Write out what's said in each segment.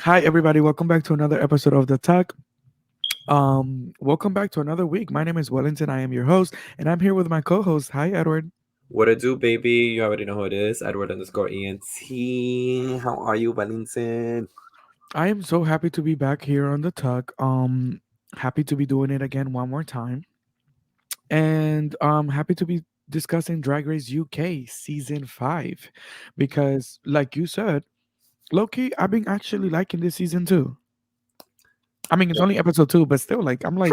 Hi, everybody. Welcome back to another episode of The Talk. Welcome back to another week. My name is Wellington. I am your host, and I'm here with my co-host. Hi, Edward. What it do, baby? You already know who it is. Edward underscore ENT. How are you, Wellington? I am so happy to be back here on The Talk. Happy to be doing it again one more time, and happy to be discussing Drag Race UK season 5, because, like you said, Loki, I've been actually liking this season too. I mean, it's Yeah. only episode 2, but still, like, I'm like,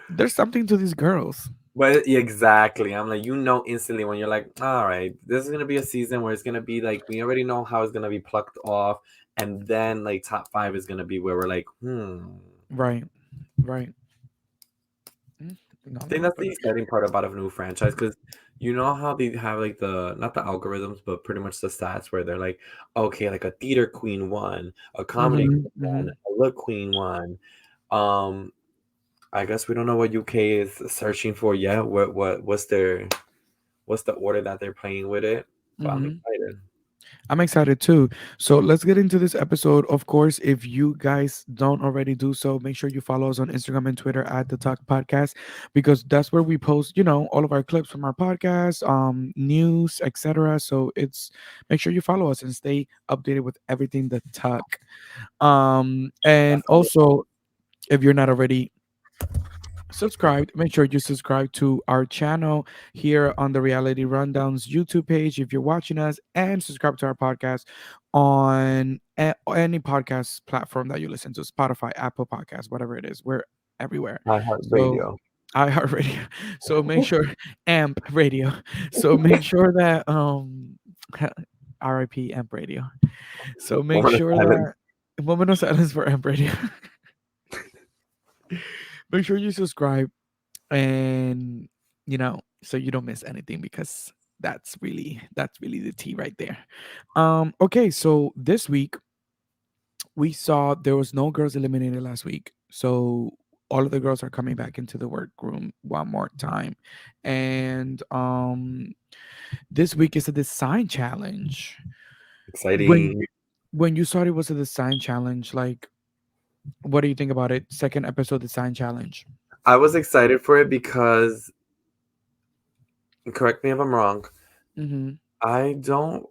there's something to these girls. But yeah, exactly. I'm like, instantly when you're like, all right, this is gonna be a season where it's gonna be like we already know how it's gonna be plucked off, and then like top five is gonna be where we're like, Right, right. No, I no, think that's but the exciting part about a new franchise because you know how they have like the not the algorithms, but pretty much the stats where they're like, okay, like a theater queen won, a comedy mhm, queen won, mhm. a look queen won. Um, I guess we don't know what UK is searching for yet. What's the order that they're playing with it? But I'm Mhm. excited. I'm excited too. So let's get into this episode. Of course, if you guys don't already do so, make sure you follow us on Instagram and Twitter at the Talk Podcast, because that's where we post, all of our clips from our podcast, news, etc. So it's make sure you follow us and stay updated with everything the Talk. And also, if you're not already subscribed, make sure you subscribe to our channel here on the Reality Rundowns YouTube page if you're watching us, and subscribe to our podcast on any podcast platform that you listen to, Spotify, Apple Podcasts, whatever it is. We're everywhere. My Heart So Radio. iHeartRadio. So make sure AMP Radio. So make sure that RIP AMP Radio. So make Moment of sure silence. that moment of silence for AMP Radio. Make sure you subscribe, and so you don't miss anything, because that's really the tea right there. Okay, so this week we saw there was no girls eliminated last week, so all of the girls are coming back into the workroom one more time. And this week is a design challenge. when Exciting. when you saw it was a design challenge, like, what do you think about it? Second episode design challenge. I was excited for it because, correct me if I'm wrong, Mm-hmm. I don't.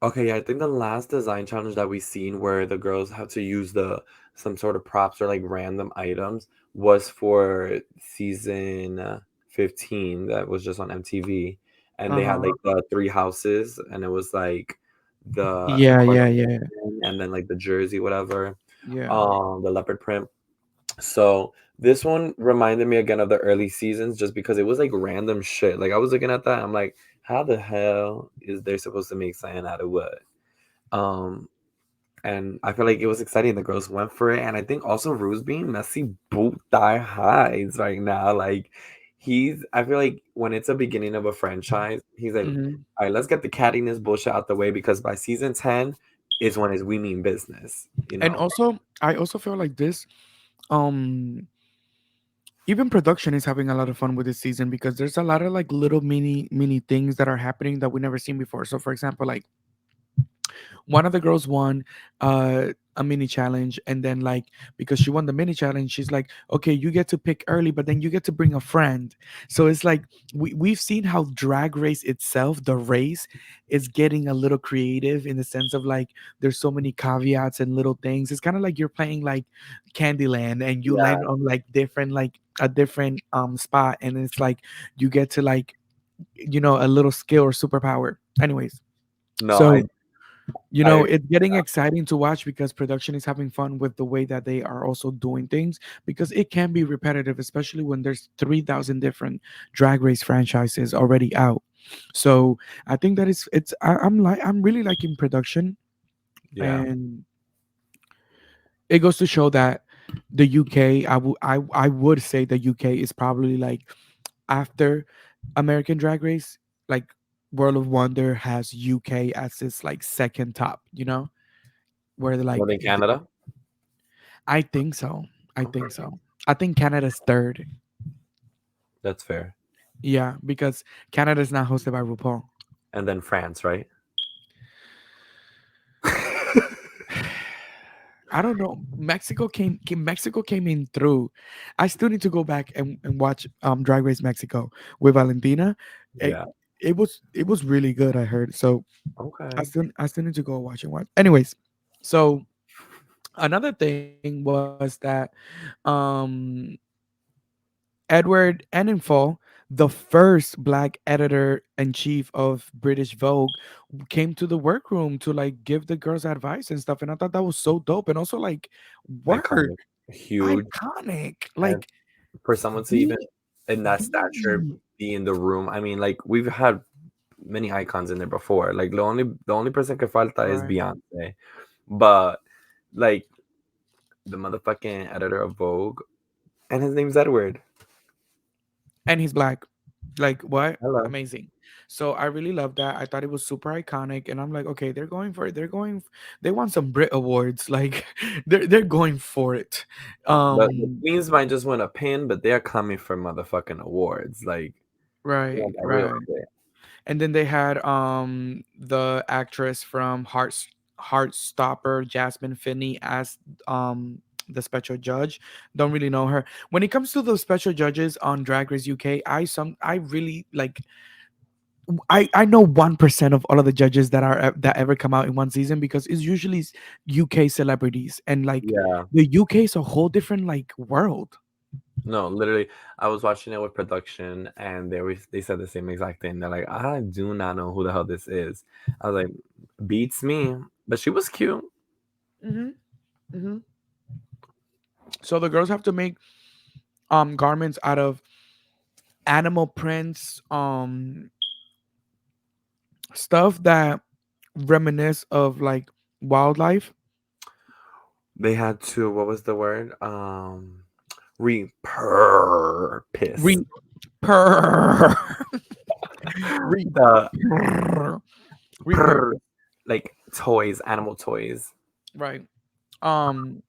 Okay, yeah, I think the last design challenge that we seen where the girls have to use the some sort of props or like random items was for season 15 that was just on MTV, and they had Uh-huh. like the three houses, and it was like the Yeah, yeah, yeah, coronation and then like the jersey, whatever, yeah. the leopard print. So this one reminded me again of the early seasons just because it was like random shit. Like I was looking at that, I'm like, how the hell is they supposed to make something out of wood? Um, and I feel like it was exciting. The girls went for it, and I think also Rue's being messy boot thigh highs right now. Like I feel like when it's a beginning of a franchise, he's like, Mhm. all right, let's get the cattiness bullshit out the way because by season 10 is when is we mean business, you And know? also, I also feel like this, um, even production is having a lot of fun with this season, because there's a lot of like little mini things that are happening that we never seen before. So, for example, like, one of the girls won a mini challenge, and then, like, because she won the mini challenge, she's like, okay, you get to pick early, but then you get to bring a friend. So it's like, we've seen how Drag Race itself, the race, is getting a little creative, in the sense of, like, there's so many caveats and little things. It's kind of like you're playing like Candyland, and you Yeah. land on like different, like a different spot, and it's like you get to, like, a little skill or superpower. Anyways, No, so I it's getting exciting to watch, because production is having fun with the way that they are also doing things, because it can be repetitive, especially when there's 3,000 different Drag Race franchises already out. So I think that I'm really liking production. yeah. And it goes to show that the UK, I would say the UK is probably, like, after American Drag Race, like, World of Wonder has UK as its, like, second top, where they're More like, than Canada? I think so. I think Okay. so. I think Canada's third. That's fair. Yeah, because Canada's not hosted by RuPaul. And then France, right? I don't know. Mexico came in through. I still need to go back and watch Drag Race Mexico with Valentina. It, Yeah. it was really good, I heard. So Okay. I still need to go watch and watch. Anyways, so another thing was that um Edward Enninful, the first black editor in chief of British Vogue, came to the workroom to like give the girls advice and stuff. And I thought that was so dope. And also like, word, Iconic. Huge. iconic. And Like for someone to even he, in that stature he be in the room, I mean, like we've had many icons in there before. Like the only person que falta is right. Beyonce. But like the motherfucking editor of Vogue, and his name's Edward. And he's black. Like what? Hello. Amazing. So I really love that. I thought it was super iconic, and I'm like, okay, they're going for it. They want some Brit awards. Like they're going for it. The Um, Queens might just win a pin, but they're coming for motherfucking awards. Like, they right, want that real right. shit. And then they had the actress from Heartstopper, Yasmin Finney, as the special judge. Don't really know her. When it comes to the special judges on Drag Race UK, I really like I know 1% of all of the judges that ever come out in one season because it's usually UK celebrities, and like Yeah. the UK is a whole different like world. No, literally, I was watching it with production, and they said the same exact thing. They're like, I do not know who the hell this is. I was like, beats me, but she was cute. Hmm. Hmm. So the girls have to make garments out of animal prints, stuff that reminisce of like wildlife. They had to, what was the word? Repurpose Re purr, re the purr, purr, repurpose. like toys, animal toys. Right. Um.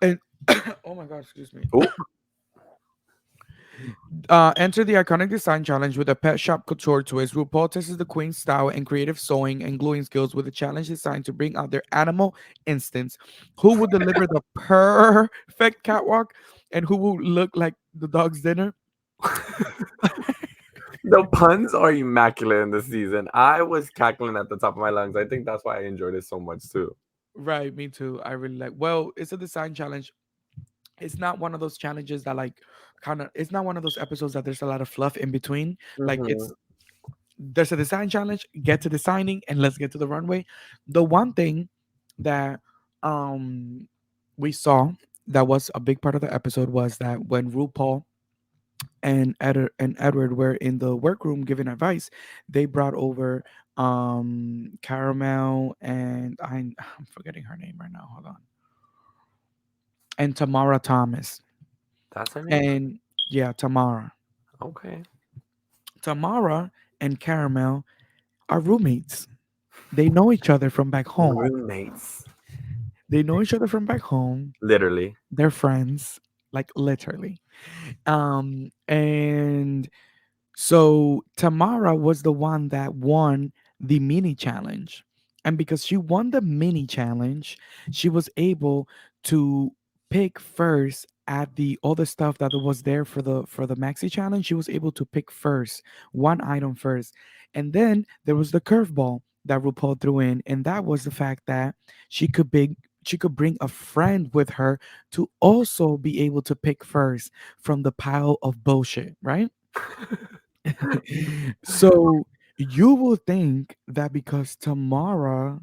And oh my god, excuse me. Oh, Enter the iconic design challenge with a pet shop couture twist. RuPaul tests the queen's style and creative sewing and gluing skills with a challenge designed to bring out their animal instincts. Who will deliver the perfect catwalk, and who will look like the dog's dinner? the puns are immaculate in this season. I was cackling at the top of my lungs. I think that's why I enjoyed it so much too. Right, me too. I really like. Well, it's a design challenge. It's not one of those challenges that like kind of. It's not one of those episodes that there's a lot of fluff in between. Like Hmm. there's a design challenge. Get to designing, and let's get to the runway. The one thing that um we saw that was a big part of the episode was that when RuPaul and Edward were in the workroom giving advice, they brought over Caramel and I'm forgetting her name right now. Hold on. And Tamara Thomas. That's her name. And yeah, Tamara. Okay. Tamara and Caramel are roommates. They know each other from back home. Roommates, They know each other from back home. literally. They're friends, like literally. And so Tamara was the one that won the mini challenge. And because she won the mini challenge, she was able to pick first at the other stuff that was there for the maxi challenge. She was able to pick first one item first. And then there was the curveball that RuPaul threw in, and that was the fact that she could bring a friend with her to also be able to pick first from the pile of bullshit, right? So you will think that because Tamara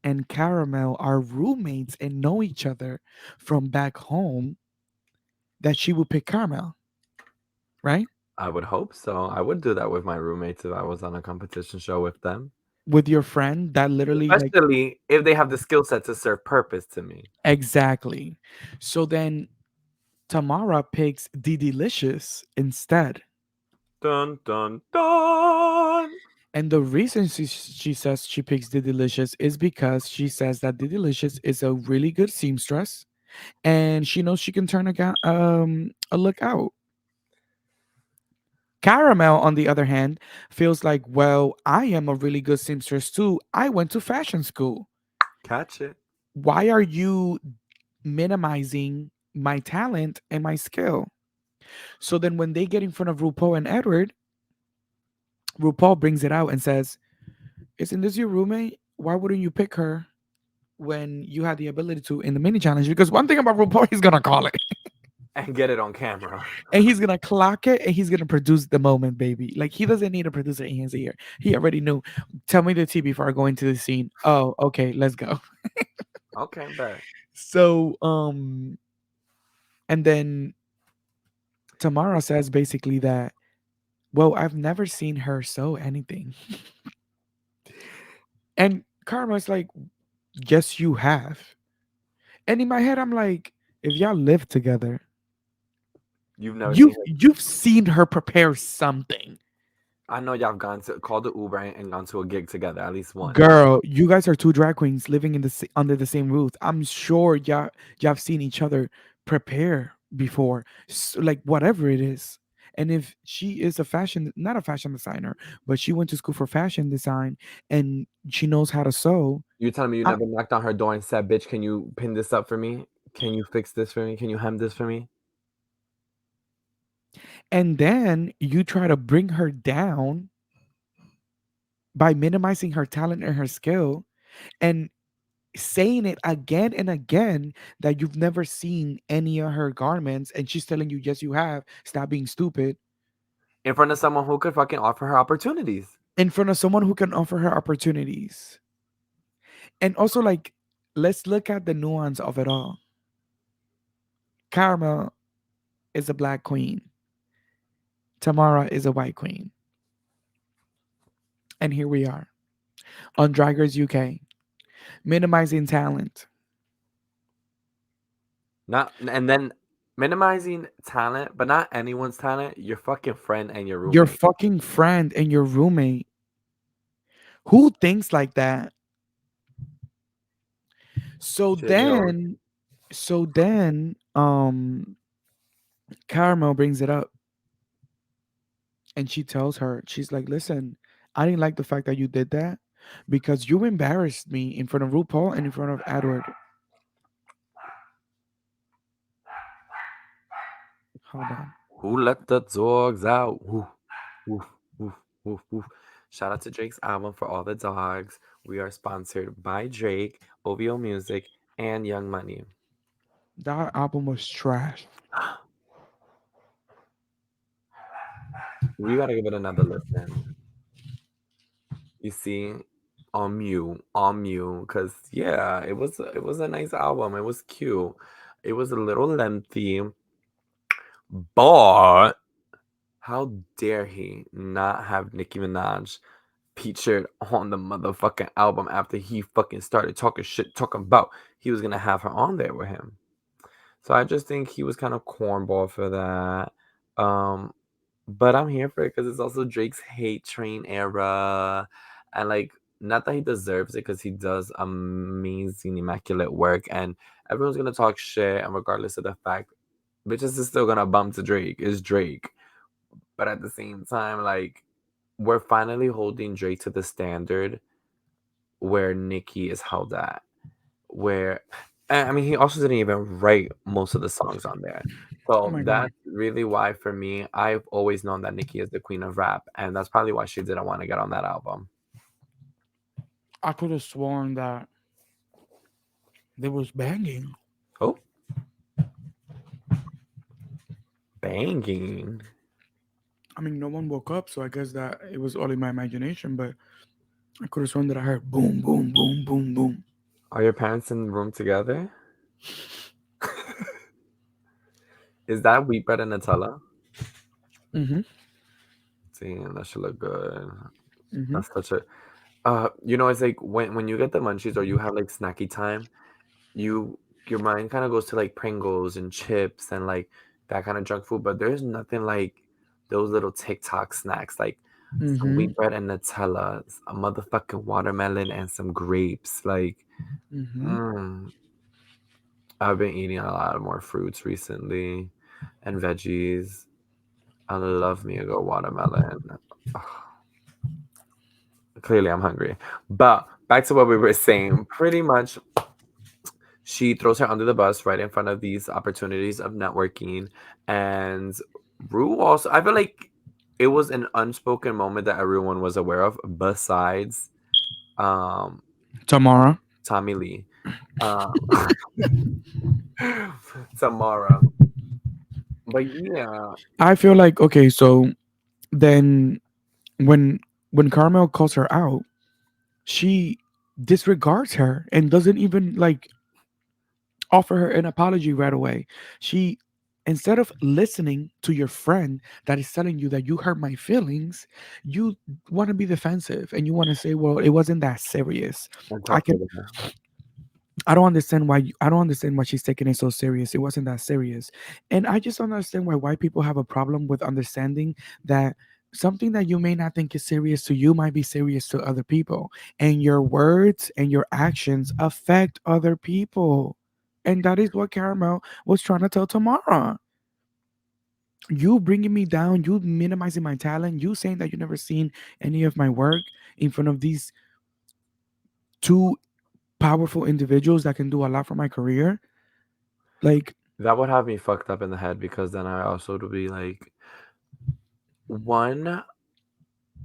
and Caramel are roommates and know each other from back home, that she would pick Caramel, right? I would hope so. I would do that with my roommates if I was on a competition show with them. With your friend that literally like Especially if they have the skill set to serve purpose to me. exactly. So then Tamara picks the delicious instead. Dun dun dun. And the reason she says she picks the delicious is because she says that the delicious is a really good seamstress and she knows she can turn a look out. Caramel, on the other hand, feels like, well, I am a really good seamstress too. I went to fashion school. Catch it. Why are you minimizing my talent and my skill? So then when they get in front of RuPaul and Edward, RuPaul brings it out and says, isn't this your roommate? Why wouldn't you pick her when you had the ability to in the mini challenge? Because one thing about RuPaul, he's gonna call it And get it on camera. and he's gonna clock it and he's gonna produce the moment, baby. Like he doesn't need a producer in his ear. He already knew. Tell me the tea before I go into the scene. Oh, okay, let's go. Okay, bet. So, and then Tamara says basically that, well, I've never seen her sew anything. And Karma's like, yes, you have. And in my head, I'm like, if y'all live together, You've never seen you've her. you've seen her prepare something. I know y'all have gone to called the Uber and gone to a gig together at least once. Girl, you guys are two drag queens living in under the same roof. I'm sure y'all have seen each other prepare before, like whatever it is. And if she is not a fashion designer, but she went to school for fashion design and she knows how to sew. You telling me you I, never knocked on her door and said, "Bitch, can you pin this up for me? Can you fix this for me? Can you hem this for me?" and then you try to bring her down by minimizing her talent and her skill and saying it again and again that you've never seen any of her garments and she's telling you yes you have, stop being stupid, In front of someone who could fucking offer her opportunities. in front of someone who can offer her opportunities. And also, like, let's look at the nuance of it all. Karma is a black queen, Tamara is a white queen, and here we are on Drag Race UK minimizing talent. Not and then minimizing talent, but not anyone's talent, your fucking friend and your Your roommate. fucking friend and your roommate. Who thinks like that? So Shit, yo. then, so then, Caramel brings it up and she tells her, she's like, listen, I didn't like the fact that you did that because you embarrassed me in front of RuPaul and in front of Edward. Hold on. Who let the dogs out? Woof, woof, woof, woof, woof. Shout out to Drake's album for all the dogs. We are sponsored by Drake, OVO Music, and Young Money. That album was trash. We gotta give it another listen. You see, on mute, cause yeah, it was a nice album. It was cute. It was a little lengthy, but how dare he not have Nicki Minaj featured on the motherfucking album after he fucking started talking shit, talking about he was gonna have her on there with him. So I just think he was kind of cornball for that. Um, but I'm here for it because it's also Drake's hate train era, and like not that he deserves it because he does amazing, immaculate work, and everyone's gonna talk shit, and regardless of the fact, bitches is still gonna bump to Drake. Is Drake, but at the same time, like we're finally holding Drake to the standard where Nicki is held at. Where I mean, he also didn't even write most of the songs on there. Oh So my god. that's really why, for me, I've always known that Nicki is the queen of rap, and that's probably why she didn't want to get on that album. I could have sworn that they was banging. Oh, banging! I mean, no one woke up, so I guess that it was all in my imagination, but I could have sworn that I heard boom, boom, boom, boom, boom. Are your parents in the room together? Is that wheat bread and Nutella? Mm-hmm. Damn, that should look good. Mm-hmm. That's such a it's like when you get the munchies or you have like snacky time, you your mind kind of goes to like Pringles and chips and like that kind of junk food, but there's nothing like those little TikTok snacks like some Mm-hmm. wheat bread and Nutella, a motherfucking watermelon and some grapes. Like, Mm-hmm. mm, I've been eating a lot more fruits recently and veggies. I love me a good watermelon. Ugh, clearly, I'm hungry, but back to what we were saying. Pretty much, she throws her under the bus right in front of these opportunities of networking. And Rue also, I feel like it was an unspoken moment that everyone was aware of, besides um, Tamara. Tommy Lee. Um, Tamara. But yeah, I feel like okay, so then when Carmel calls her out, she disregards her and doesn't even like offer her an apology right away. She, instead of listening to your friend that is telling you that you hurt my feelings, you want to be defensive and you want to say, "Well, it wasn't that serious." and I talk to can her. I don't understand why I don't understand why she's taking it so serious. It wasn't that serious. And I just don't understand why white people have a problem with understanding that something that you may not think is serious to you might be serious to other people. And your words and your actions affect other people. And that is what Caramel was trying to tell Tamara. You bringing me down, you minimizing my talent, you saying that you never seen any of my work in front of these two powerful individuals that can do a lot for my career. Like, That would have me fucked up in the head because then I also would be like, one,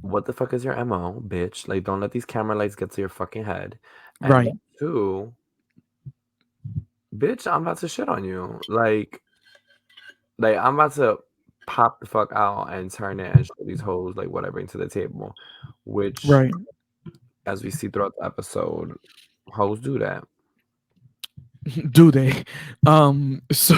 what the fuck is your MO, bitch? Like, don't let these camera lights get to your fucking head. And right. two, bitch, I'm about to shit on you. Like I'm about to pop the fuck out and turn it and show these hoes like what I bring to the table, which, Right. as we see throughout the episode, hoes do that. Do they? So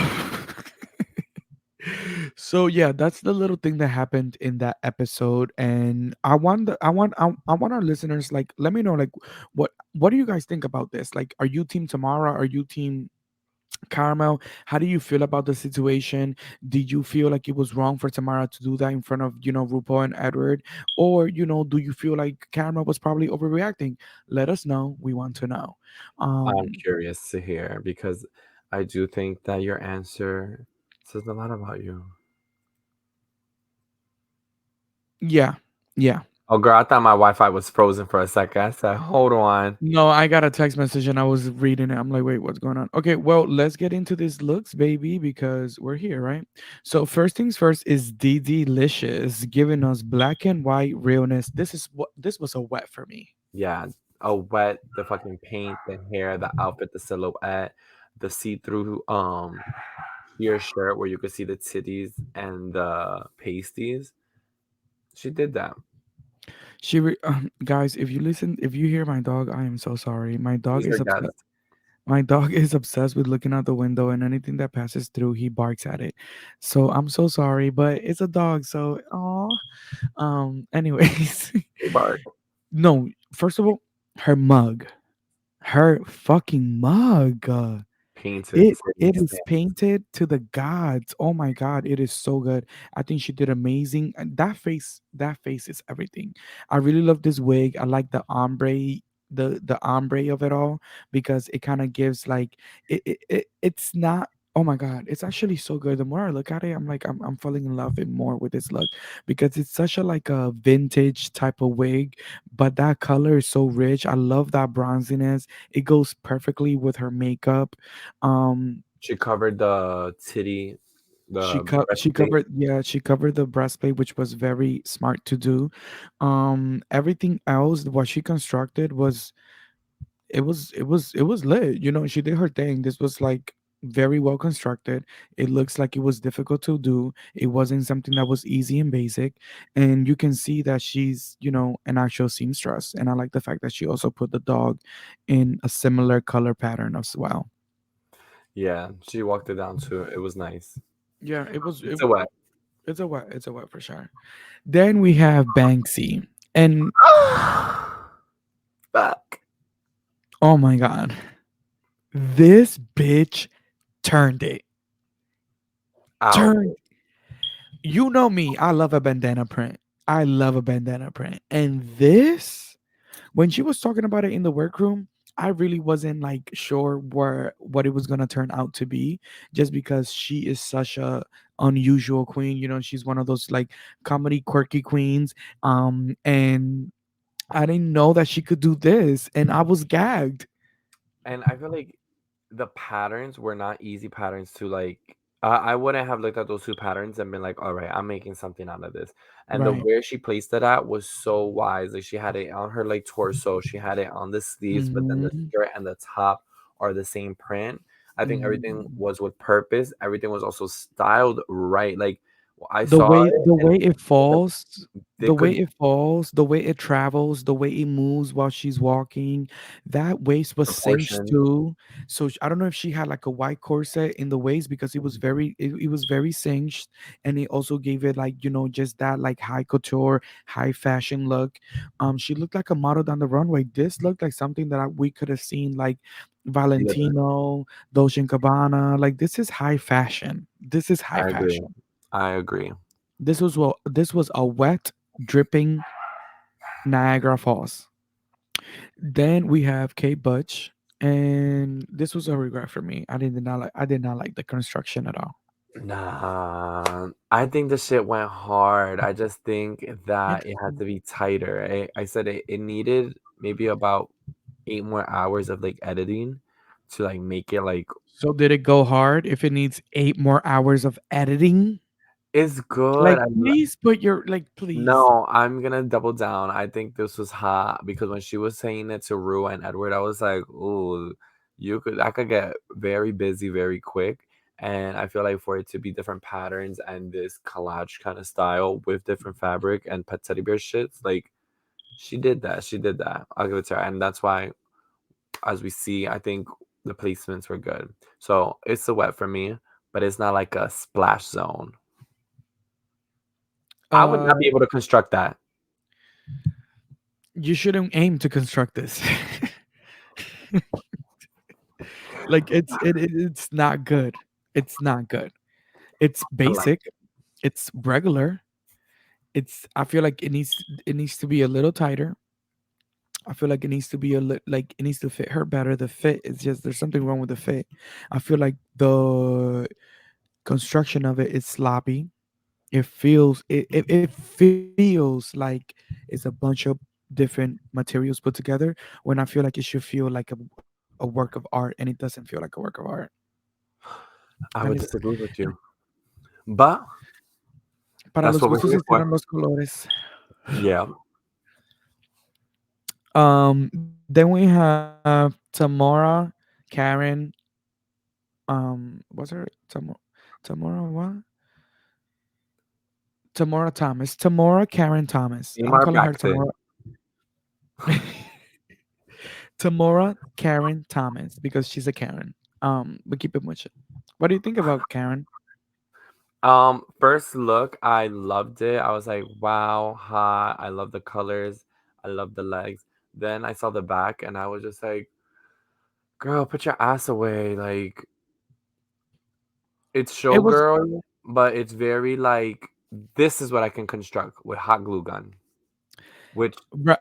so yeah, that's the little thing that happened in that episode. And I want our listeners, like, let me know, like, what do you guys think about this? Like, are you team Tamara? Are you team Caramel? How do you feel about the situation? Did you feel like it was wrong for Tamara to do that in front of, RuPaul and Edward? Or, do you feel like Caramel was probably overreacting? Let us know. We want to know. I'm Um, curious to hear because I do think that your answer says a lot about you. yeah. Yeah. Oh, girl, I thought my Wi-Fi was frozen for a second. I said, hold on. No, I got a text message and I was reading it. I'm like, wait, what's going on? Okay, well, let's get into this looks, baby, because we're here, right? So first things first is DD Licious giving us black and white realness. This was a wet for me. Yeah, a wet, the fucking paint, the hair, the outfit, the silhouette, the see-through sheer shirt where you could see the titties and the pasties. She did that. Guys, if you hear my dog, I am so sorry. My dog She's her is upset. guest. My dog is obsessed with looking out the window, and anything that passes through, he barks at it. So I'm so sorry, but it's a dog, so oh. Anyways, Hey, Bart. no. First of all, her mug, her fucking mug. Painted It titties. is painted to the gods. Oh my god, it is so good. I think she did amazing. And that face is everything. I really love this wig. I like the ombre of it all because it kind of gives like it's not. Oh my god, it's actually so good. The more I look at it, I'm like I'm falling in love with more with this look because it's such a like a vintage type of wig, but that color is so rich. I love that bronziness. It goes perfectly with her makeup. um She covered the titty, the she breastplate. covered, yeah, she covered the breastplate, which was very smart to do. Everything else what she constructed was it was lit. She did her thing. This was like very well constructed. It looks like it was difficult to do. It wasn't something that was easy and basic. And you can see that she's, an actual seamstress. And I like the fact that she also put the dog in a similar color pattern as well. Yeah, she walked it down too. It was nice. Yeah, It's a wet. it's a wet for sure. Then we have Banksy. And Fuck. oh my god, this bitch turned it. Out. Turned. You know me, I love a bandana print. I love a bandana print. And this, when she was talking about it in the workroom, I really wasn't like sure what it was gonna turn out to be, just because she is such a unusual queen. She's one of those like comedy quirky queens. And I didn't know that she could do this, and I was gagged. And I feel like the patterns were not easy patterns to like. I wouldn't have looked at those two patterns and been like, all right, I'm making something out of this. And the Right. where she placed it at was so wise. Like she had it on her like torso, she had it on the sleeves, but then the Hmm. skirt and the top are the same print. I think everything Hmm. was with purpose. Everything was also styled right. Like I the saw way it the and way it like, falls, they could the way it travels, the way it moves while she's walking, that waist was cinched proportion. too. So I don't know if she had like a white corset in the waist because it was very cinched, and it also gave it like, just that like high couture, high fashion look. She looked like a model down the runway. This looked like something that we could have seen like Literally, Valentino, Dolce and Gabbana. Like, this is high fashion. This is high I agree. fashion. I agree. This was a wet, dripping Niagara Falls. Then we have Kate Butch, and this was a regret for me. I did not like the construction at all. Nah, I think the shit went hard. I just think It that it had to be tighter. I said it needed maybe about 8 more hours of like editing to like make it like so did it go hard if it needs 8 more hours of editing? it's good. Like, please put your please. No, I'm gonna double down. I think this was hot because when she was saying it to Rue and Edward, I was like, "Ooh, I could get very busy very quick." And I feel like for it to be different patterns and this collage kind of style with different fabric and pet teddy bear shits, like she did that. She did that. I'll give it to her, and that's why, as we see, I think the placements were good. So it's a wet for me, but it's not like a splash zone. I would Uh, not be able to construct that. you shouldn't aim to construct this. Like, it's not good. It's not good. It's I like basic. It's regular. I feel like it needs to be a little tighter. I feel like it needs to be like it needs to fit her better. The fit is just there's something wrong with the fit. I feel like the construction of it is sloppy. It feels like it's a bunch of different materials put together when I feel like it should feel like a work of art, and it doesn't feel like a work of art. I And would it's disagree with you. But para that's los what we're gustos here for. hicieron los colores. Yeah. Then we have Tamara, Karen, what's her Tamara what? Tamara Thomas. Tamara Karen Thomas. I'm Amar calling her Baxter. Tamara. Tamara Karen Thomas because she's a Karen. We keep it much. What do you think about Karen? First look, I loved it. I was like, wow, hot. I love the colors. I love the legs. Then I saw the back and I was just like, girl, put your ass away. Like, it's It was showgirl, but it's very like, this is what I can construct with hot glue gun. Which Ri-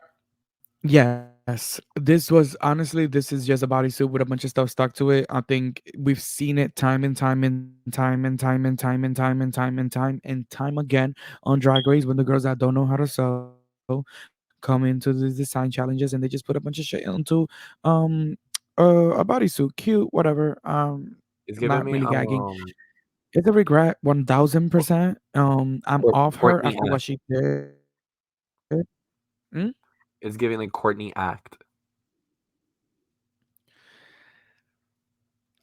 yes. This is just a bodysuit with a bunch of stuff stuck to it. I think we've seen it time and time and time and time and time and time and time and time and time and time again on Drag Race when the girls that don't know how to sew come into the design challenges and they just put a bunch of shit into um a bodysuit. Cute, whatever. is Not giving me really gagging. It's a regret, 1000%. I'm off her Courtney after what Act. she did. Hmm? It's giving like Courtney Act.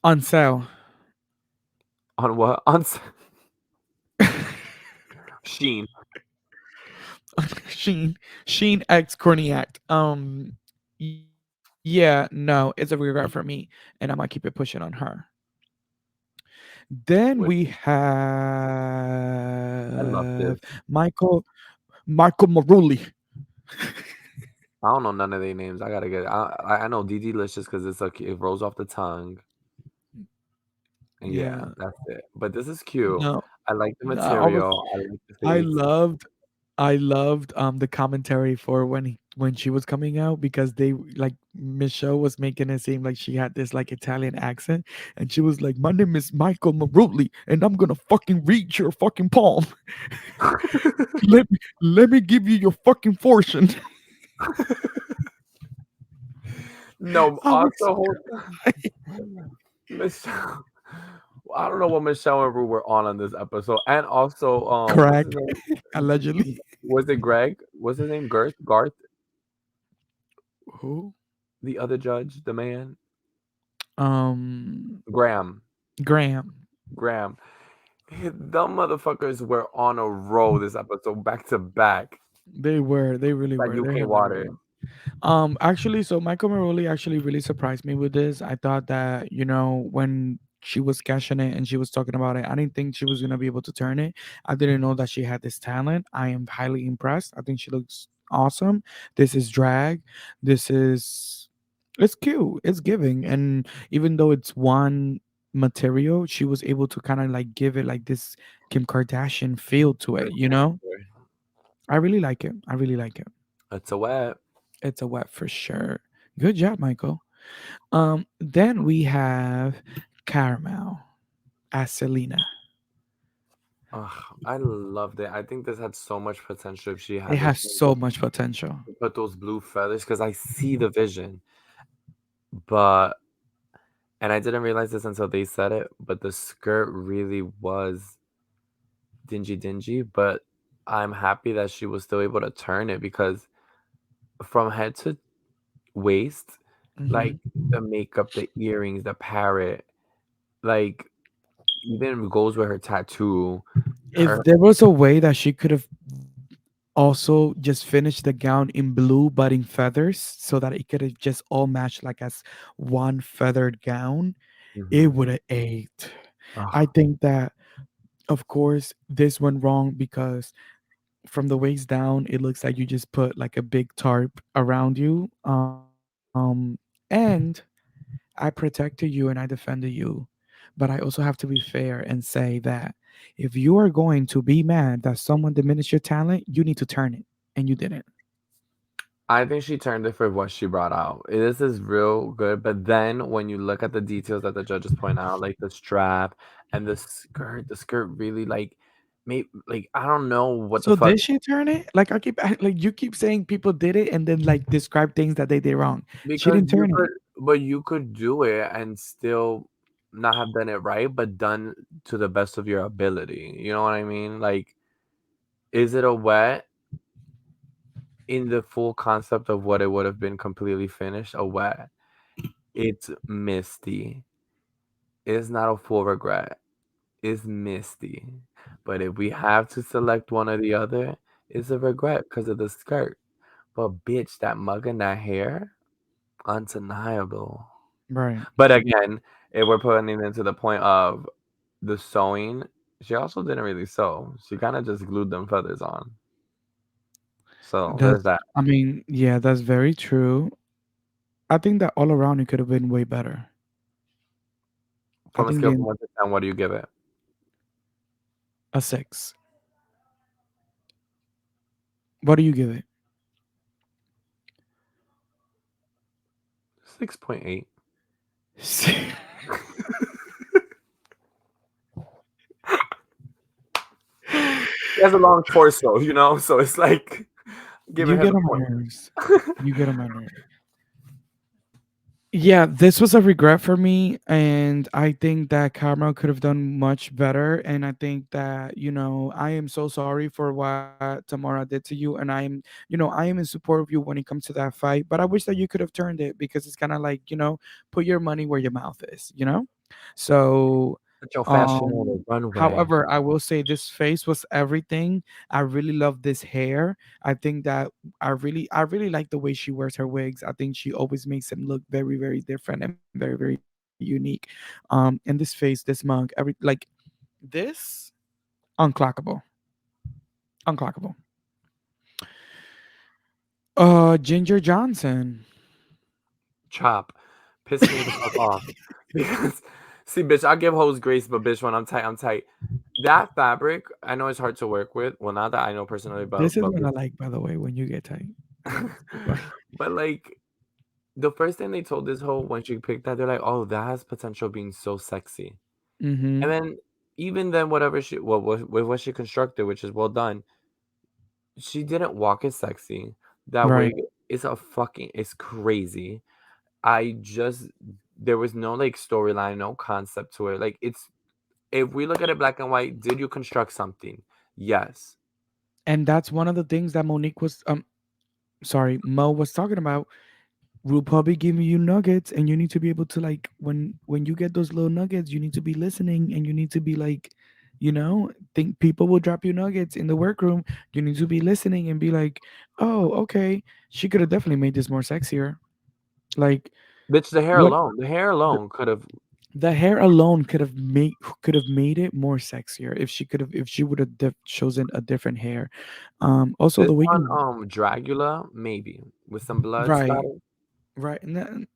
On sale. On what? Sheen. Sheen. Sheen X Corny Act. Yeah, no, it's a regret for me, and I might keep it pushing on her. Then we Which I love have this. Michael Maruli. I don't know none of their names. I gotta get it. I know D Delicious because it's like it rolls off the tongue. And yeah, Yeah, that's it. But this is cute. no, I like the no, I was material. I like the I face. loved I loved the commentary for when she was coming out because they like Michelle was making it seem like she had this like Italian accent, and she was like, "My name is Michael Maruli and I'm gonna fucking read your fucking palm. Let me give you your fucking fortune." No, I'm also ex- hold Michelle. I don't know what Michelle and Rue were on this episode, and also what's his Crack, name? allegedly. Was it Greg? What's his name? Garth, Who? the other judge, the man, Um, Graham. Graham. Graham. Them motherfuckers were on a roll this episode, back to back, They were. They really like were. They're UK water. hilarious. Actually, so Michael Maroli actually really surprised me with this. I thought that, when she was cashing it and she was talking about it, I didn't think she was gonna be able to turn it. I didn't know that she had this talent. I am highly impressed. I think she looks awesome. This is drag. This is it's cute. It's giving. And even though it's one material, she was able to kind of like give it like this Kim Kardashian feel to it, Good you know? texture. I really like it. I really like it. It's a wet. It's a wet for sure. Good job, Michael. Then we have Caramel as Selena. Ugh, I loved it. I think this had so much potential if she It had the has chance so much potential. to put those blue feathers, because I see the vision. But and I didn't realize this until they said it, but the skirt really was dingy, but I'm happy that she was still able to turn it, because from head to waist, like Mhm. the makeup, the earrings, the parrot, like even goes with her tattoo. If Her there was a way that she could have also just finished the gown in blue but in feathers so that it could have just all matched like as one feathered gown, it Mhm. would have ate. I Ugh, think that, of course, this went wrong because from the waist down, it looks like you just put like a big tarp around you. And I protected you and I defended you. But I also have to be fair and say that if you are going to be mad that someone diminished your talent, you need to turn it. And you didn't. I think she turned it for what she brought out. This is real good, but then when you look at the details that the judges point out, like the strap and the skirt really like made like I don't know what the So fuck. did she turn it? Like like you keep saying people did it and then like describe things that they did wrong. She Because didn't you turn it. could, but you could do it and still not have done it right, but done to the best of your ability. You know what I mean? Like, is it a wet in the full concept of what it would have been completely finished? A wet. It's misty. It's not a full regret. It's misty. But if we have to select one or the other, it's a regret because of the skirt. But bitch, that mug and that hair, undeniable. Right. But again, if we're putting it into the point of the sewing, she also didn't really sew. She kind of just glued them feathers on. So there's That's that. I mean, yeah, that's very true. I think that all around it could have been way better. I From a think scale from the 1 to 10, what do you give it? a 6. What do you give it? 6.8. She has a long torso, so it's like giving You her get the on my point. nerves. You get on my nerves. Yeah, this was a regret for me, and I think that Carmel could have done much better. And I think that I am so sorry for what Tamara did to you, and I am in support of you when it comes to that fight. But I wish that you could have turned it because it's kind of like put your money where your mouth is. So, Put your fashion on um, the runway. however, I will say this face was everything. I really love this hair. I think that I really like the way she wears her wigs. I think she always makes them look very, very different and very, very unique. And this face, this mug, this unclockable. Unclockable. Ginger Johnson. Chop. Piss me the fuck off. Because, see, bitch, I give hoes grace, but bitch, when I'm tight, I'm tight. That fabric, I know it's hard to work with. Well, not that I know personally, but This is what I like, by the way, when you get tight. but like the first thing they told this hoe when she picked that, they're like, "Oh, that has potential being so sexy." And Mm-hmm. then even then, whatever with what she constructed, which is well done, she didn't walk as sexy. That Right. wig. it's crazy. I just there was no like storyline, no concept to it. Like it's if we look at it black and white, did you construct something? Yes. And that's one of the things that Monique was sorry, Mo was talking about. RuPaul be giving you nuggets, and you need to be able to like when you get those little nuggets, you need to be listening, and you need to be like, think people will drop you nuggets in the workroom. You need to be listening and be like, oh, okay, she could have definitely made this more sexier. Like Bitch, what the hair the, alone could have the hair alone could have made it more sexier if she would have chosen a different hair. Also this the way one, you Dragula, maybe with some blood right splatter. right and then,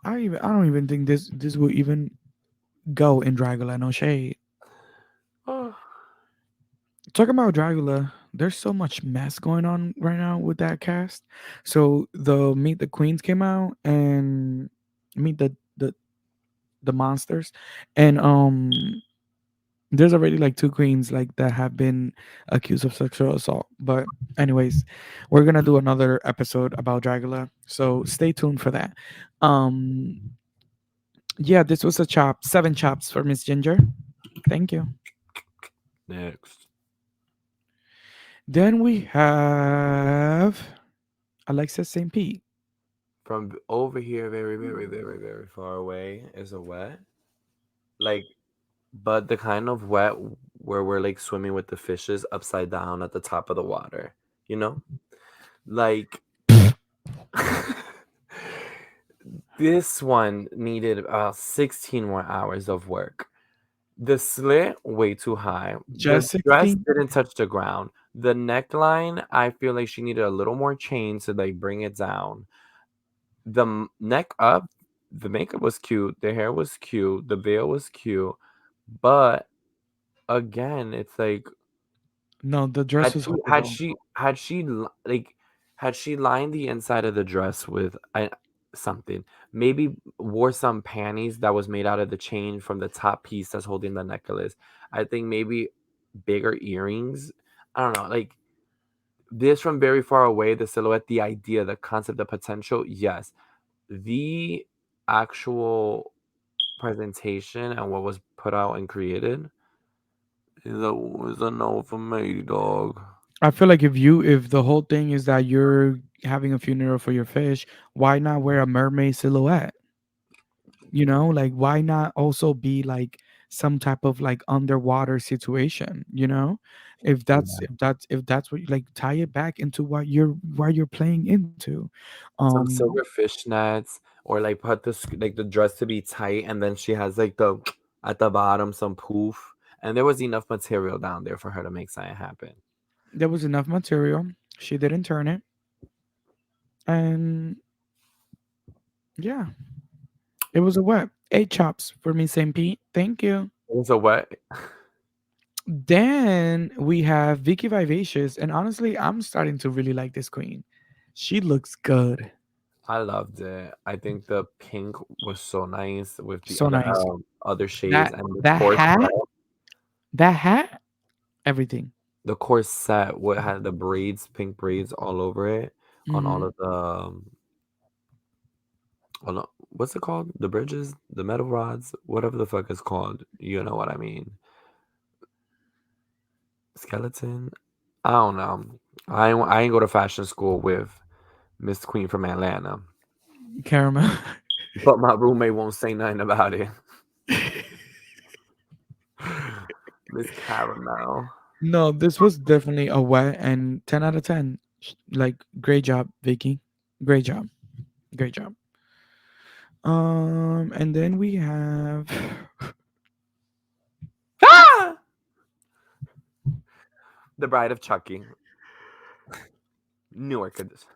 I don't even think this will even go in Dragula. No shade. Oh, Talking about Dragula, there's so much mess going on right now with that cast. So the Meet the Queens came out and Meet the Monsters, and there's already like two queens like that have been accused of sexual assault. But anyways, we're gonna do another episode about Dragula, so stay tuned for that. Um, yeah, this was a chop, 7 chops for Miss Ginger. Thank you. next. Then we have Alexis St. Pete. From over here, very, very, very, very far away, is a wet. Like, but the kind of wet where we're like swimming with the fishes upside down at the top of the water. You know? Like, this one needed about 16 more hours of work. The slit, way too high. The Just dress 16? didn't touch the ground. The neckline, I feel like she needed a little more chain to like bring it down. Neck up, the makeup was cute, the hair was cute, the veil was cute, but again, it's like No, the dress had was she had horrible. she had she like had she lined the inside of the dress with something, maybe wore some panties that was made out of the chain from the top piece that's holding the necklace. I think maybe bigger earrings. I don't know, like this from very far away, the silhouette, the idea, the concept, the potential, yes. The actual presentation and what was put out and created is a no for me, dog. I feel like if the whole thing is that you're having a funeral for your fish, why not wear a mermaid silhouette? Like why not also be like some type of like underwater situation, if that's Yeah. if that's if that's what you like, tie it back into what you're playing into. Some um silver fishnets, or like put like the dress to be tight, and then she has like the at the bottom some poof, and there was enough material down there for her to make something happen. there was enough material. She didn't turn it. And yeah, it was a what? 8 chops for me, St. Pete. Thank you. It was a wet. Then we have Vicky Vivacious, and honestly, I'm starting to really like this queen. She looks good. I loved it. I think the pink was so nice with the So nice. other shades, That and that hat, that hat, everything. the corset what had the braids, pink braids all over it, on all Hmm. of the what's it called? The bridges, the metal rods, whatever the fuck it's called. You know what I mean? Skeleton. I don't know. I ain't go to fashion school with Miss Queen from Atlanta, Caramel. but my roommate won't say nothing about it. Miss Caramel. No, this was definitely a wet and 10 out of 10. Like, great job, Vicky. Great job. Great job. And then we have Ah! The Bride of Chucky. Newark edition.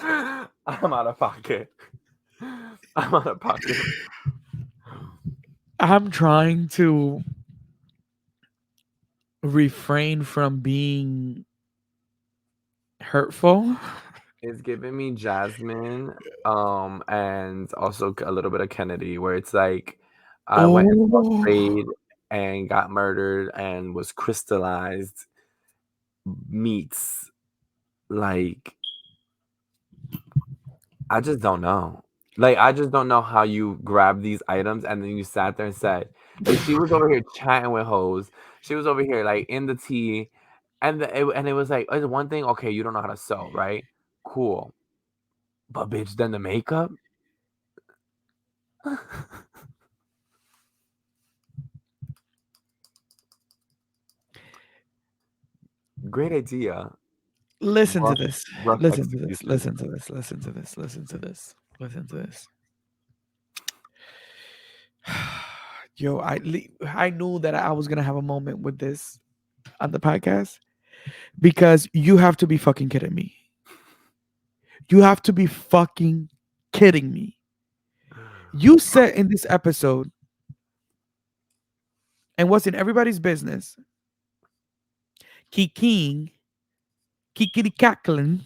I'm out of pocket. I'm out of pocket. I'm trying to refrain from being hurtful. It's giving me Jasmine, and also a little bit of Kennedy, where it's like I went and saw Oh, Trade and got murdered and was crystallized meets. like I just don't know. Like I just don't know how you grab these items and then you sat there and said, like she was over here chatting with hoes. She was over here like in the tea, and it was like it's one thing. Okay, you don't know how to sew, right? Cool, but bitch, then the makeup. Great idea. Listen to Rough, this. rough Listen to this. execution. Listen to this. Listen to this. Listen to this. Listen to this. Yo, I knew that I was gonna have a moment with this on the podcast because you have to be fucking kidding me. You have to be fucking kidding me. You said in this episode, and what's in everybody's business, kikiing, kikiri cackling,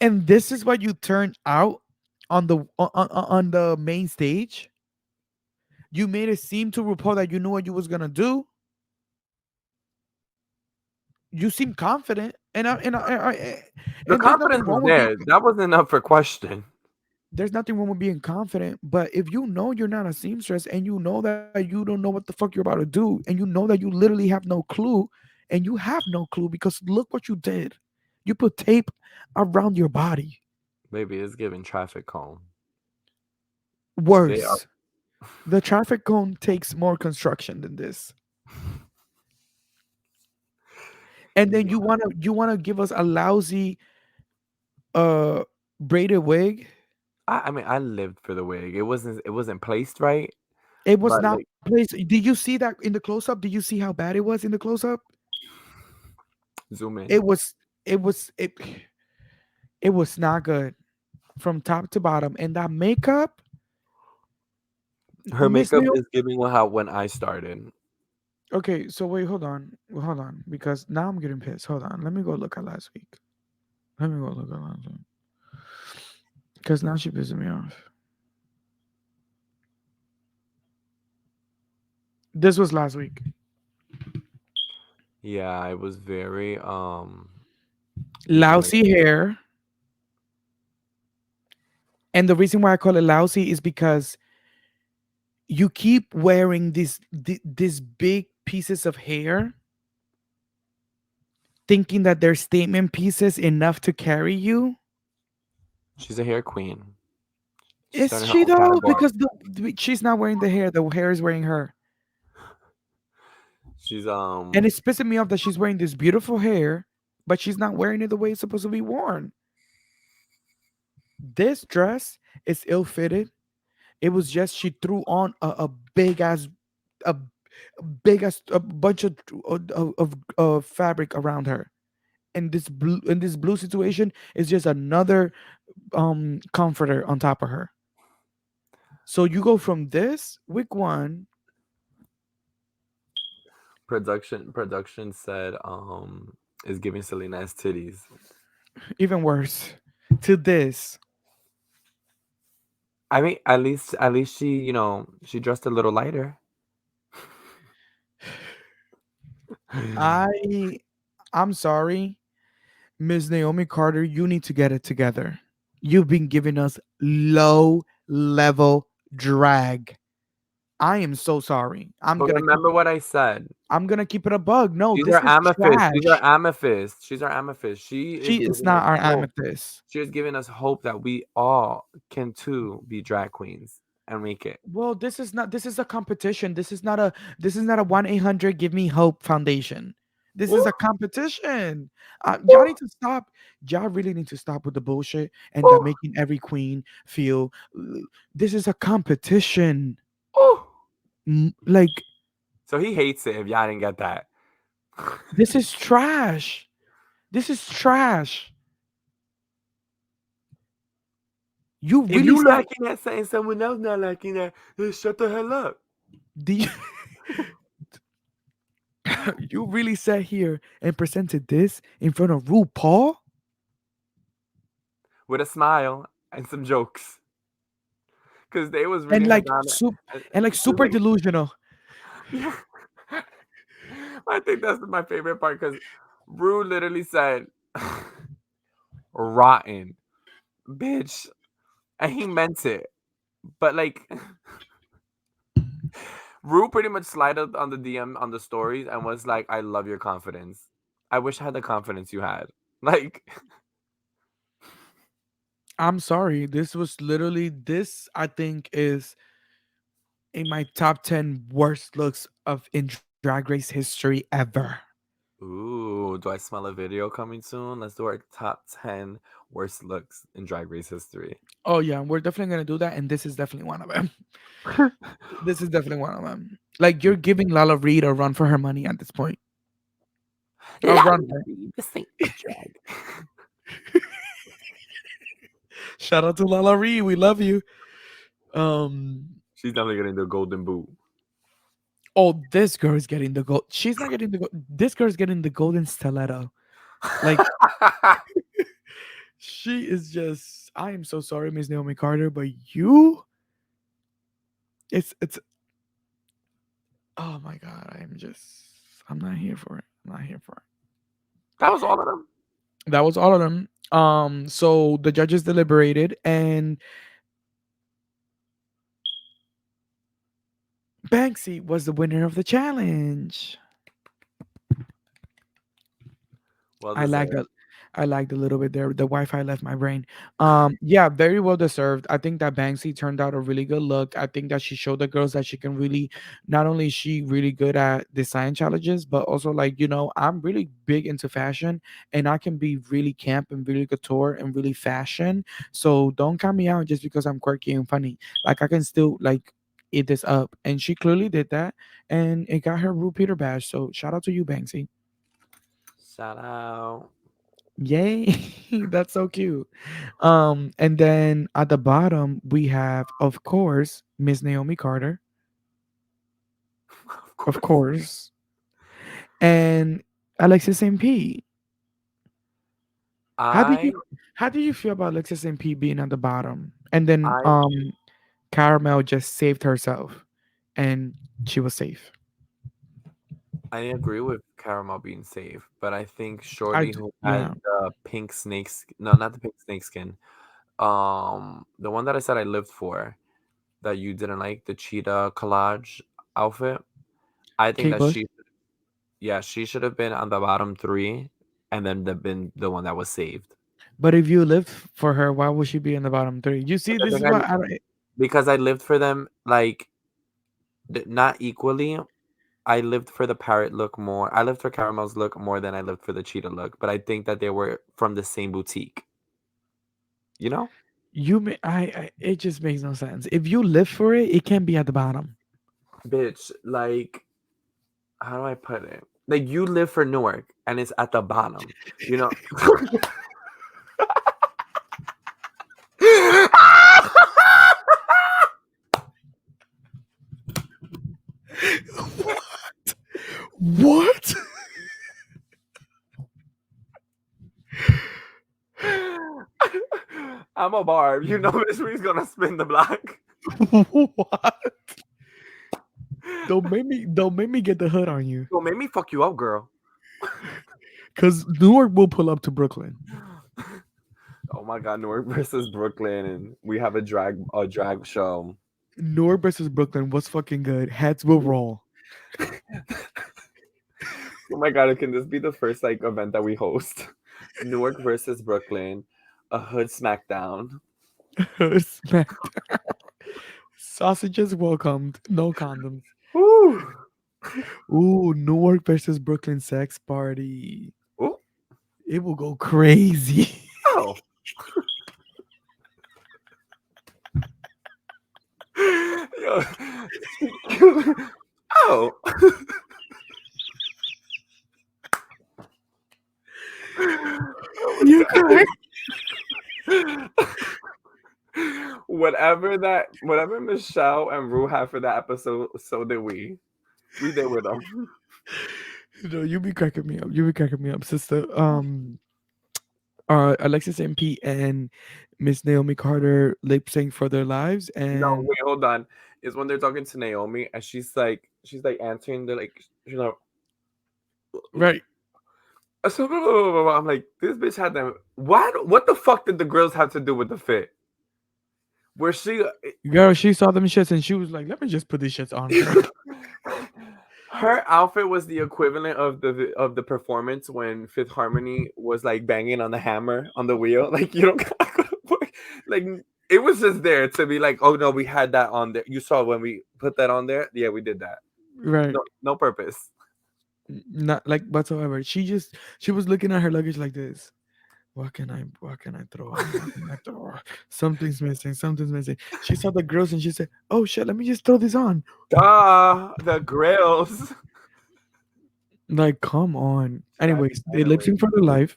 and this is what you turned out on the main stage. You made it seem to RuPaul that you knew what you was gonna do. You seem confident, The and there's nothing confidence is wrong with being there. That wasn't up for question. there's nothing wrong with being confident. But if you know you're not a seamstress and you know that you don't know what the fuck you're about to do, and you know that you literally have no clue, and you have no clue because look what you did. You put tape around your body. Maybe it's giving traffic cone. They are. Worse, the traffic cone takes more construction than this. And then Yeah. you wanna give us a lousy uh braided wig. I mean, I lived for the wig. It wasn't placed right, It was but not like placed. Did you see that in the close up? Did you see how bad it was in the close up? zoom It in. was it was it it was not good from top to bottom. And that makeup, Her Miss makeup Naomi. is giving how when I started. Okay, so wait, hold on, because now I'm getting pissed. Hold on, let me go look at last week. Let me go look at last week because now she pissing me off. This was last week. Yeah, it was very Lousy ignited. hair, and the reason why I call it lousy is because you keep wearing these big pieces of hair thinking that they're statement pieces enough to carry you. She's a hair queen. She's Is starting her she own though? category. Because she's not wearing the hair is wearing her. She's And it's pissing me off that she's wearing this beautiful hair, but she's not wearing it the way it's supposed to be worn. This dress is ill fitted. It was just she threw on a big ass a, a big ass a bunch of fabric around her. And this blue situation is just another comforter on top of her. So you go from this week one, production said is giving Selena as titties. even worse, to this. I mean, at least she dressed a little lighter. I I'm sorry, Ms. Naomi Carter, you need to get it together. You've been giving us low level drag. I am so sorry. But remember what I said. I'm gonna keep it a bug. No, She's this our is amethyst. She's our trash. amethyst. She's our amethyst. She is She is giving us not our hope. amethyst. She is giving us hope that we all can too be drag queens and make it. Well, this is a competition. This is not a 1-800 give me hope foundation. This is Ooh, a competition. Y'all ooh, need to stop. Y'all really need to stop with the bullshit and that ooh, making every queen feel this is a competition. ooh. Like So he hates it if y'all didn't get that. this is trash. This is trash. You If really you said liking that saying someone else not liking that, then shut the hell up. the you really sat here and presented this in front of RuPaul With a smile and some jokes. Because they was and reading her like down. She was super like, delusional. yeah. I think that's my favorite part because Rue literally said, rotten, bitch. And he meant it. But like, Rue pretty much slided on the DM on the stories and was like, I love your confidence. I wish I had the confidence you had. Like, I'm sorry. This was literally this. I think is in my top 10 worst looks of in Drag Race history ever. ooh, do I smell a video coming soon? Let's do our top 10 worst looks in Drag Race history. Oh yeah, we're definitely gonna do that, and this is definitely one of them. This is definitely one of them. Like you're giving Lala Reed a run for her money at this point. A Love run. the Saint of Drag. Shout out to Lala Reed. We love you. Um. She's definitely getting the golden boot. Oh, this girl is getting the gold. She's not getting the gold. This girl's getting the golden stiletto. Like she is just. I am so sorry, Miss Naomi Carter, but you. It's. Oh my God. I'm just. I'm not here for it. I'm not here for it. That was all of them. That was all of them. So the judges deliberated, and Banksy was the winner of the challenge. Well I lagged deserved. a, I lagged a little bit there. The Wi-Fi left my brain. Yeah, very well deserved. I think that Banksy turned out a really good look. I think that she showed the girls that she can really, not only is she really good at design challenges, but also like I'm really big into fashion, and I can be really camp and really couture and really fashion. So don't count me out just because I'm quirky and funny. Like I can still like eat this up, and she clearly did that, and it got her Rue Peter badge. So shout out to you, Banksy. Shout out. Yay. That's so cute. And then at the bottom we have, of course, Miss Naomi Carter, Of of course. course, and Alexis MP. How did I you how do you feel about Alexis MP being at the bottom? And then I Caramel just saved herself and she was safe. I agree with Caramel being safe, but I think Shorty who had Yeah. the pink snakes no, not the pink snake skin. The one that I said I lived for that you didn't like, the cheetah collage outfit. I think Kate that Bush. yeah, she should have been on the bottom three and then been the one that was saved. But if you lived for her, why would she be in the bottom three? You see, But the this thing is what I don't. because I lived for them like not equally. I lived for the parrot look more. I lived for Caramel's look more than I lived for the cheetah look, but I think that they were from the same boutique. You know? It just makes no sense. If you live for it, it can be at the bottom. Bitch, like how do I put it? Like you live for Newark and it's at the bottom. You know? What? I'm a barb. You know this means gonna spin the block. What? Don't make me get the hood on you. Don't make me fuck you up, girl. Cause Newark will pull up to Brooklyn. Oh my god, Newark versus Brooklyn, and we have a drag show. Newark versus Brooklyn was fucking good. Heads will roll. Oh my god, can this be the first like event that we host? Newark versus Brooklyn, a hood smackdown. Smacked. Sausages welcomed. No condoms. Woo! Ooh, Newark versus Brooklyn sex party. Ooh. It will go crazy. Oh. Yo. Oh. Oh You my cry. god. Whatever Michelle and Rue had for that episode, so did we. We did with them. No, you be cracking me up. You be cracking me up, sister. Alexis MP and Miss Naomi Carter lip sync for their lives, No, and wait, hold on. Is when they're talking to Naomi and she's like answering, they're like, she's like, right, So, blah, blah, blah, blah, blah. I'm like, this bitch had them. What the fuck did the grills have to do with the fit? Where she, Girl, she saw them shits and she was like, "Let me just put these shits on her." her outfit was the equivalent of the performance when Fifth Harmony was like banging on the hammer on the wheel. Like you don't like it was just there to be like, oh no, we had that on there. You saw when we put that on there. Yeah, we did that. Right. No, no purpose. Not like whatsoever. She was looking at her luggage like this. What can I throw on? What can I throw on? Something's missing. Something's missing. She saw the girls and she said, "Oh shit, let me just throw this on." The grills. Like, come on. That's Anyways, they lip anyways. sync for their life.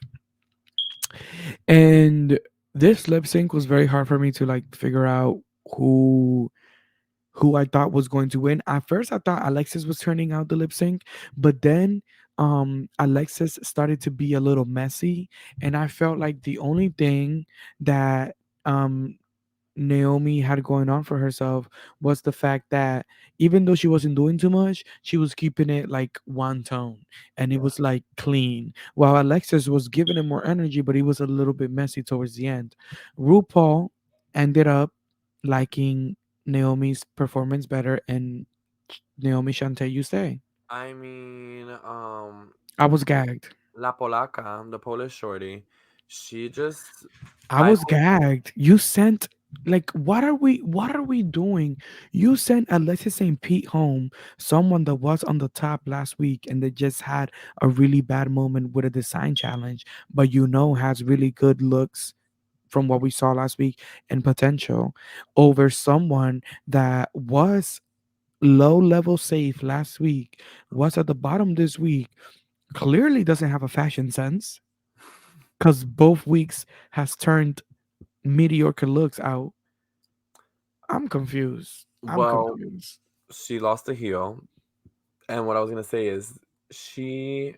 And this lip sync was very hard for me to like figure out who who I thought was going to win. At first I thought Alexis was turning out the lip sync, but then Alexis started to be a little messy, and I felt like the only thing that um Naomi had going on for herself was the fact that even though she wasn't doing too much, she was keeping it like one tone and it Yeah. was like clean. While Alexis was giving it more energy, but he was a little bit messy towards the end. RuPaul ended up liking Naomi's performance better, and Naomi Shante, you say. I mean, I was gagged. La Polaca, the Polish shorty, she just, I I was gagged. You sent like what are we doing? You sent Alexis St. Pete home, someone that was on the top last week and they just had a really bad moment with a design challenge, but has really good looks from what we saw last week and potential over someone that was low level safe last week, was at the bottom this week, clearly doesn't have a fashion sense because both weeks has turned mediocre looks out. I'm confused. I'm well, confused. she lost a heel, and what I was gonna say is she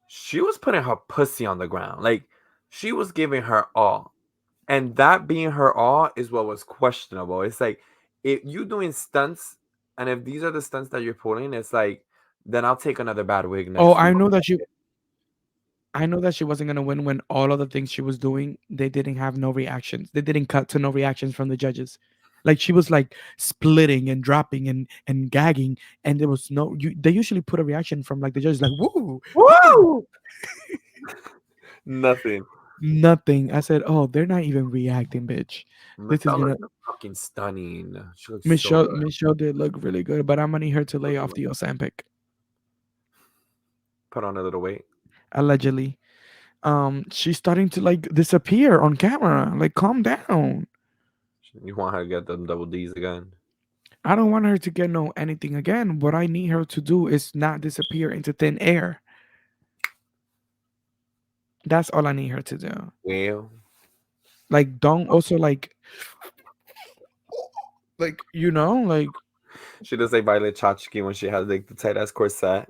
she was putting her pussy on the ground, like she was giving her all, and that being her all is what was questionable. It's like if you doing stunts, and if these are the stunts that you're pulling, it's like then I'll take another bad wig Oh, next week. I know that she wasn't gonna win when all of the things she was doing, they didn't have no reactions. They didn't cut to no reactions from the judges. Like she was like splitting and dropping and gagging, and there was no. They usually put a reaction from like the judges, like woo, woo, Woo! Nothing. nothing. I said, oh, they're not even reacting, bitch. This is Michelle gonna. looks fucking stunning. She looks so Michelle good. Michelle did look really good, but I'm gonna need her to lay Look, off the Ozempic put on a little weight. allegedly. She's starting to like disappear on camera. Like, calm down. You want her to get them double D's again? I don't want her to get no anything again. What I need her to do is not disappear into thin air. That's all I need her to do. Well, Like, don't also like she does like Violet Chachki when she has like the tight ass corset.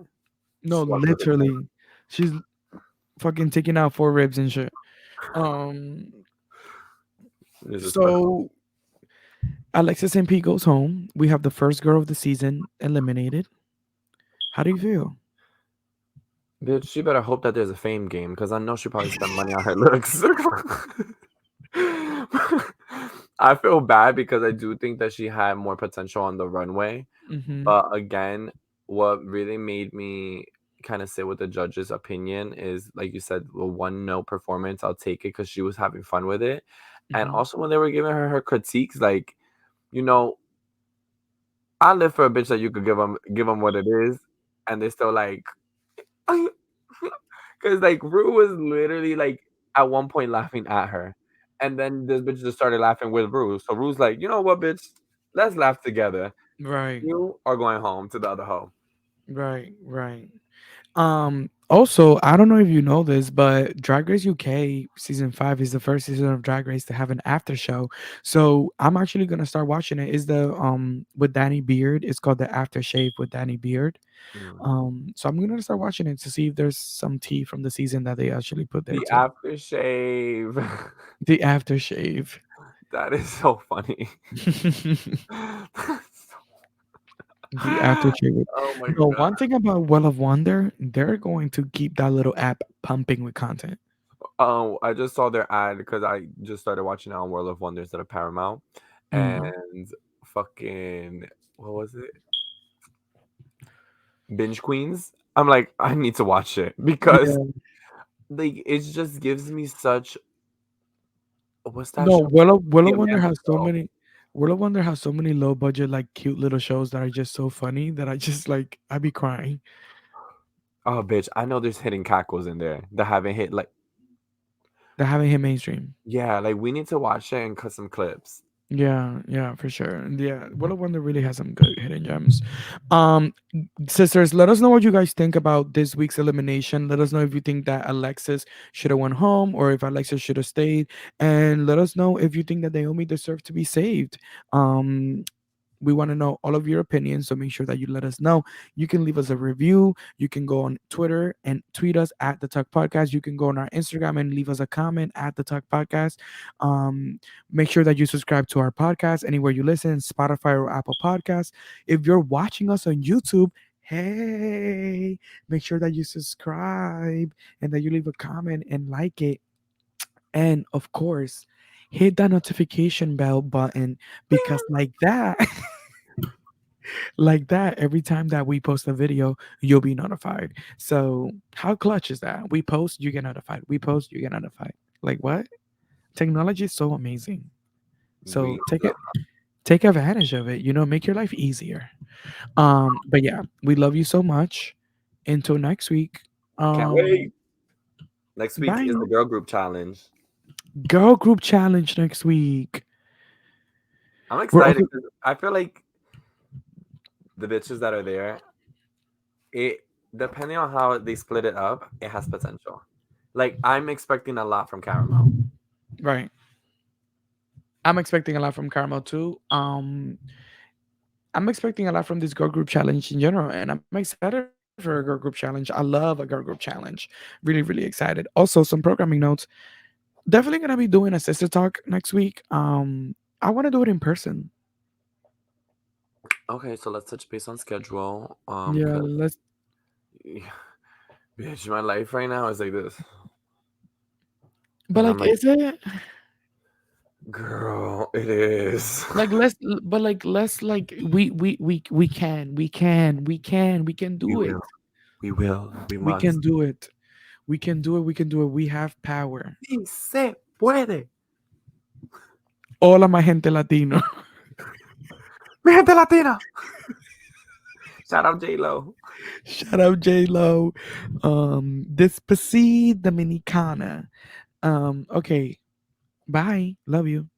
no, Just walk with it. literally, she's fucking taking out four ribs and shit. Um, It's just put so Alexis MP goes home. We have the first girl of the season eliminated. How do you feel? bitch, she better hope that there's a fame game because I know she probably spent money on her looks. I feel bad because I do think that she had more potential on the runway. Mm-hmm. But again, what really made me kind of sit with the judge's opinion is, like you said, the one note performance. I'll take it because she was having fun with it. And Mm-hmm. also when they were giving her critiques, like, you know, I live for a bitch that you could give them what it is, and they still like, because like Rue was literally like at one point laughing at her, and then this bitch just started laughing with Rue. So Rue's like, you know what, bitch, let's laugh together. Right. You are going home to the other hoe. Right. Right. Also, I don't know if you know this, but Drag Race UK season 5 is the first season of Drag Race to have an after show. So I'm actually gonna start watching it. Is the with Danny Beard. It's called the Aftershave with Danny Beard. Mm. So I'm gonna start watching it to see if there's some tea from the season that they actually put there The too. aftershave. The aftershave. That is so funny. The aftershave. Oh my No, god. one thing about Well of Wonder, they're going to keep that little app pumping with content. Oh, I just saw their ad because I just started watching it on World of Wonders at a Paramount, Mm. and fucking what was it? Binge Queens. I'm like, I need to watch it because Yeah. like it just gives me such what's that No, show? Will The of Wonder Amanda has so Show. many. Will of Wonder has so many low budget, like cute little shows that are just so funny that I just like I be crying. Oh, bitch! I know there's hidden cackles in there that haven't hit. Like, That haven't hit mainstream. yeah, like we need to watch it and cut some clips. Yeah, yeah, for sure. Yeah, Will of Wonder really has some good hidden gems. Um, Sisters, let us know what you guys think about this week's elimination. Let us know if you think that Alexis should have went home or if Alexis should have stayed, and let us know if you think that Naomi deserved to be saved. We want to know all of your opinions, so make sure that you let us know. You can leave us a review. You can go on Twitter and tweet us at the Talk Podcast. You can go on our Instagram and leave us a comment at the Talk Podcast. Make sure that you subscribe to our podcast anywhere you listen, Spotify or Apple Podcasts. If you're watching us on YouTube, hey, make sure that you subscribe and that you leave a comment and like it. And of course, hit that notification bell button because like that like that every time that we post a video you'll be notified. So how clutch is that? We post, you get notified. We post, you get notified. Like what? Technology is so amazing. So We take advantage of it, make your life easier. But yeah, we love you so much. Until next week. can't wait. um Next week Bye. is the girl group challenge. Girl group challenge next week. I'm We're excited also because I feel like the bitches that are there, it depending on how they split it up, it has potential. Like I'm expecting a lot from Caramel. right. I'm expecting a lot from Caramel too. I'm expecting a lot from this girl group challenge in general, and I'm excited for a girl group challenge. I love a girl group challenge. Really, really excited. Also, some programming notes. Definitely gonna be doing a sister talk next week. I want to do it in person. Okay, so let's touch base on schedule. Yeah, Cause let's. bitch, my life right now is like this, But and I'm like, like, is it girl, it is. like let's? But like, let's like we can We do it. will, we will, we We can must. do it. We can do it. We can do it. We have power. Sí se puede. Hola, my gente latino. Mi gente latina. Shout out J Lo. Shout out J Lo. Despacito Dominicana. Okay. Bye. Love you.